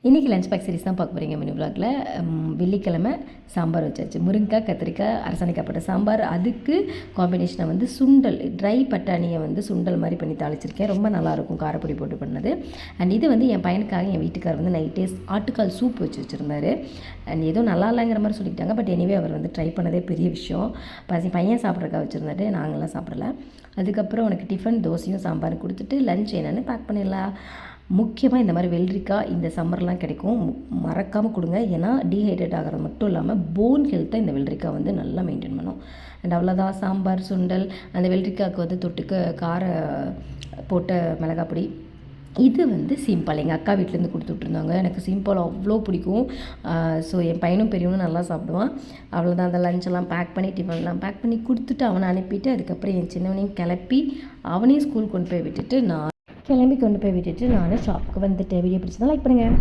இன்றைக்கி lunch back series தான் பார்க்க போகிறீங்க மினி விலாகில். வெள்ளிக்கிழமை சாம்பார் வச்சாச்சு. முருங்கைக்காய், கத்திரிக்காய், அரசாணிக்காய் போட்ட சாம்பார். அதுக்கு காம்பினேஷனை வந்து சுண்டல், ட்ரை பட்டாணியை வந்து சுண்டல் மாதிரி பண்ணி தாளிச்சிருக்கேன். ரொம்ப நல்லாயிருக்கும் காரப்பொடி போட்டு பண்ணது. அண்ட் இது வந்து என் பையனுக்காக என் வீட்டுக்கார் வந்து நைட்டே ஆட்டுக்கால் சூப் வச்சு வச்சுருந்தாரு. அண்ட் ஏதோ நல்லா இல்லைங்கிற மாதிரி சொல்லிட்டாங்க. பட் எனிவே அவர் வந்து ட்ரை பண்ணதே பெரிய விஷயம். பையன் சாப்பிட்றதுக்காக வச்சுருந்தாரு, நாங்களாம் சாப்பிடல. அதுக்கப்புறம் உனக்கு டிஃபன் தோசையும் சாம்பாரும் கொடுத்துட்டு லஞ்ச் என்னென்னு பேக் பண்ணிடலாம். முக்கியமாக இந்த மாதிரி வெள்ளரிக்காய் இந்த சம்மர்லாம் கிடைக்கும், மறக்காமல் கொடுங்க. ஏன்னா டீஹைட்ரேட் ஆகிறது மட்டும் இல்லாமல் போன் ஹெல்த்தை இந்த வெள்ளரிக்காய் வந்து நல்லா மெயின்டைன் பண்ணும். அண்ட் அவ்வளோதான். சாம்பார், சுண்டல், அந்த வெள்ளரிக்காய்க்கு வந்து தொட்டுக்க கார போட்ட மிளகாய் பொடி. இது வந்து சிம்பிள். எங்கள் அக்கா வீட்டிலேருந்து கொடுத்து விட்ருந்தாங்க. எனக்கு சிம்பிள் அவ்வளோ பிடிக்கும். ஸோ என் பையனும் பெரியவனும் நல்லா சாப்பிடுவான். அவ்வளோதான். அந்த லஞ்செல்லாம் பேக் பண்ணி டிஃபன்லாம் பேக் பண்ணி கொடுத்துட்டு அவனை அனுப்பிட்டு அதுக்கப்புறம் என் சின்னவனையும் கிளப்பி அவனையும் ஸ்கூல் கொண்டு போய் விட்டுட்டு நான் ஷாப்புக்கு வந்துட்டேன். வீடியோ பிடிச்சதா லைக் பண்ணுங்கள்.